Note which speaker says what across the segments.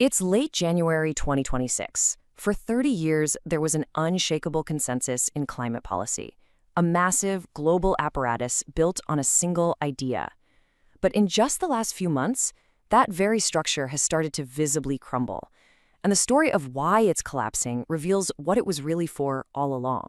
Speaker 1: It's late January 2026. For 30 years, there was an unshakable consensus in climate policy, a massive global apparatus built on a single idea. But in just the last few months, that very structure has started to visibly crumble. And the story of why it's collapsing reveals what it was really for all along.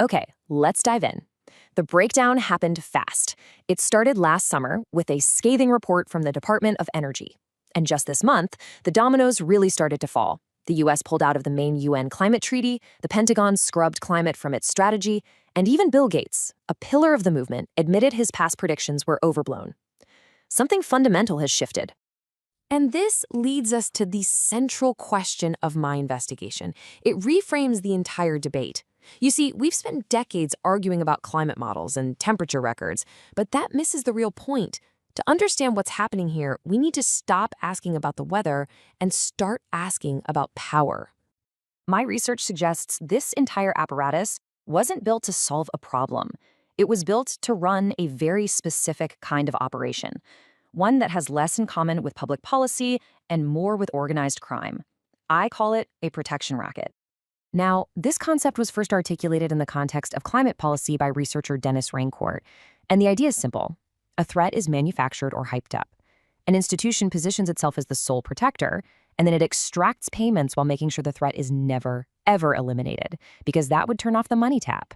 Speaker 2: Okay, let's dive in. The breakdown happened fast. It started last summer with a scathing report from the Department of Energy. And just this month, the dominoes really started to fall. The US pulled out of the main UN climate treaty, the Pentagon scrubbed climate from its strategy, and even Bill Gates, a pillar of the movement, admitted his past predictions were overblown. Something fundamental has shifted. And this leads us to the central question of my investigation. It reframes the entire debate. You see, we've spent decades arguing about climate models and temperature records, but that misses the real point. To understand what's happening here, we need to stop asking about the weather and start asking about power. My research suggests this entire apparatus wasn't built to solve a problem. It was built to run a very specific kind of operation, one that has less in common with public policy and more with organized crime. I call it a protection racket. Now, this concept was first articulated in the context of climate policy by researcher Dennis Rancourt, and the idea is simple. A threat is manufactured or hyped up. An institution positions itself as the sole protector, and then it extracts payments while making sure the threat is never, ever eliminated, because that would turn off the money tap.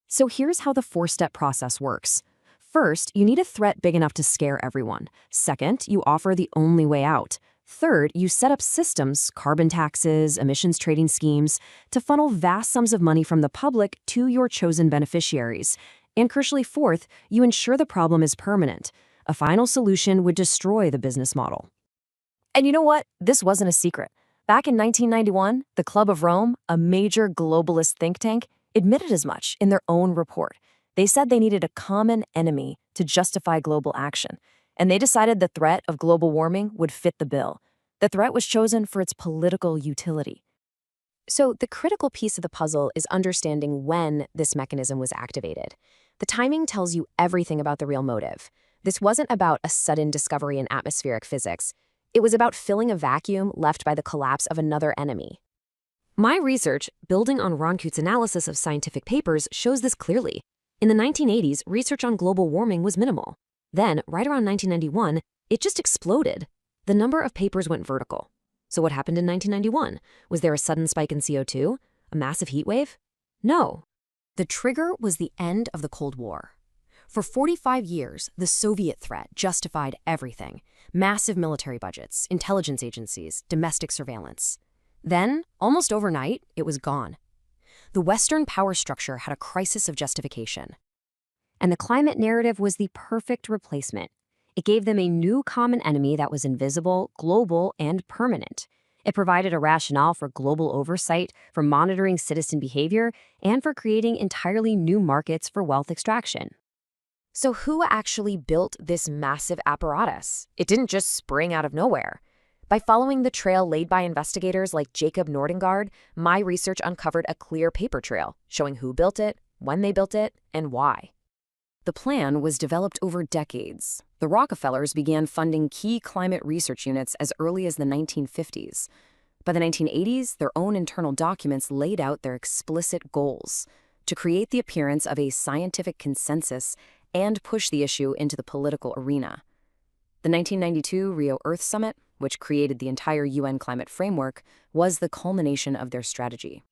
Speaker 2: So here's how the four-step process works. First, you need a threat big enough to scare everyone. Second, you offer the only way out. Third, you set up systems, carbon taxes, emissions trading schemes, to funnel vast sums of money from the public to your chosen beneficiaries. And crucially, fourth, you ensure the problem is permanent. A final solution would destroy the business model. And you know what? This wasn't a secret. Back in 1991, the Club of Rome, a major globalist think tank, admitted as much in their own report. They said they needed a common enemy to justify global action, and they decided the threat of global warming would fit the bill. The threat was chosen for its political utility. So the critical piece of the puzzle is understanding when this mechanism was activated. The timing tells you everything about the real motive. This wasn't about a sudden discovery in atmospheric physics. It was about filling a vacuum left by the collapse of another enemy. My research, building on Rancourt's analysis of scientific papers, shows this clearly. In the 1980s, research on global warming was minimal. Then, right around 1991, it just exploded. The number of papers went vertical. So what happened in 1991? Was there a sudden spike in CO2? A massive heat wave? No. The trigger was the end of the Cold War. For 45 years, the Soviet threat justified everything. Massive military budgets, intelligence agencies, domestic surveillance. Then, almost overnight, it was gone. The Western power structure had a crisis of justification. And the climate narrative was the perfect replacement. It gave them a new common enemy that was invisible, global, and permanent. It provided a rationale for global oversight, for monitoring citizen behavior, and for creating entirely new markets for wealth extraction. So who actually built this massive apparatus? It didn't just spring out of nowhere. By following the trail laid by investigators like Jacob Nordengard, my research uncovered a clear paper trail showing who built it, when they built it, and why.
Speaker 1: The plan was developed over decades. The Rockefellers began funding key climate research units as early as the 1950s. By the 1980s, their own internal documents laid out their explicit goals: to create the appearance of a scientific consensus and push the issue into the political arena. The 1992 Rio Earth Summit, which created the entire UN climate framework, was the culmination of their strategy.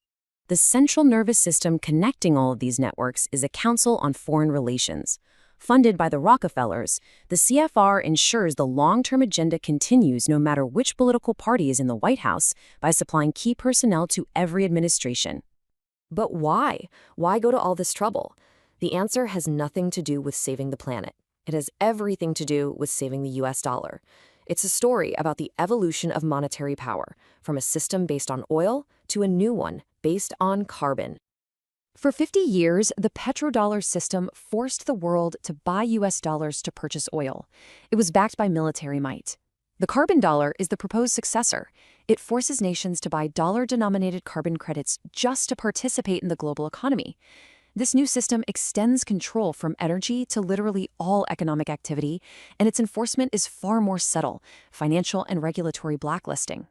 Speaker 1: The central nervous system connecting all of these networks is a Council on Foreign Relations. Funded by the Rockefellers, the CFR ensures the long-term agenda continues no matter which political party is in the White House by supplying key personnel to every administration. But why? Why go to all this trouble? The answer has nothing to do with saving the planet. It has everything to do with saving the US dollar. It's a story about the evolution of monetary power, from a system based on oil to a new one based on carbon. For 50 years, the petrodollar system forced the world to buy US dollars to purchase oil. It was backed by military might. The carbon dollar is the proposed successor. It forces nations to buy dollar-denominated carbon credits just to participate in the global economy. This new system extends control from energy to literally all economic activity, and its enforcement is far more subtle, financial and regulatory blacklisting.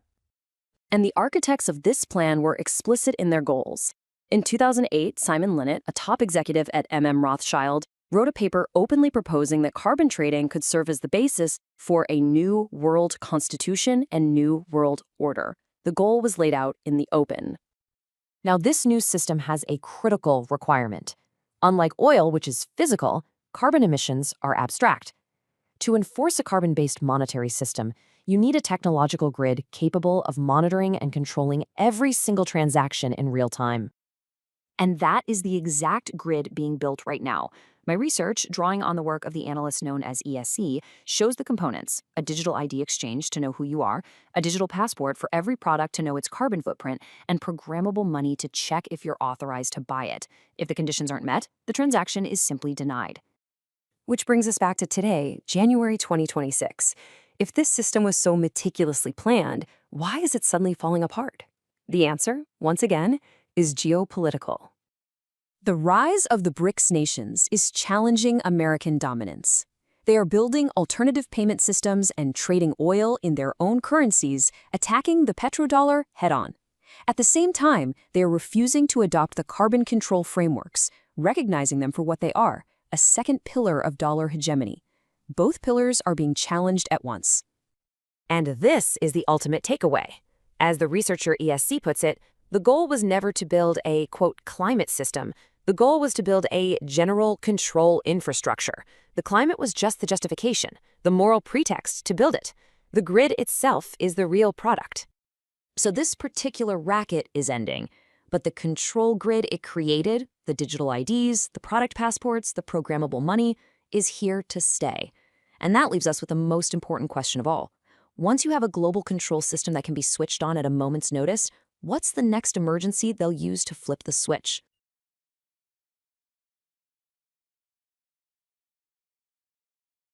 Speaker 1: And the architects of this plan were explicit in their goals. In 2008, Simon Linnet, a top executive at Rothschild, wrote a paper openly proposing that carbon trading could serve as the basis for a new world constitution and new world order. The goal was laid out in the open.
Speaker 2: Now, this new system has a critical requirement. Unlike oil, which is physical, carbon emissions are abstract. To enforce a carbon-based monetary system, you need a technological grid capable of monitoring and controlling every single transaction in real time. And that is the exact grid being built right now. My research, drawing on the work of the analyst known as ESC, shows the components: a digital ID exchange to know who you are, a digital passport for every product to know its carbon footprint, and programmable money to check if you're authorized to buy it. If the conditions aren't met, the transaction is simply denied. Which brings us back to today, January 2026. If this system was so meticulously planned, why is it suddenly falling apart? The answer, once again, is geopolitical. The rise of the BRICS nations is challenging American dominance. They are building alternative payment systems and trading oil in their own currencies, attacking the petrodollar head-on. At the same time, they are refusing to adopt the carbon control frameworks, recognizing them for what they are, a second pillar of dollar hegemony. Both pillars are being challenged at once. And this is the ultimate takeaway. As the researcher ESC puts it, the goal was never to build a, quote, climate system. The goal was to build a general control infrastructure. The climate was just the justification, the moral pretext to build it. The grid itself is the real product. So this particular racket is ending, but the control grid it created, the digital IDs, the product passports, the programmable money, is here to stay. And that leaves us with the most important question of all. Once you have a global control system that can be switched on at a moment's notice, what's the next emergency they'll use to flip the switch?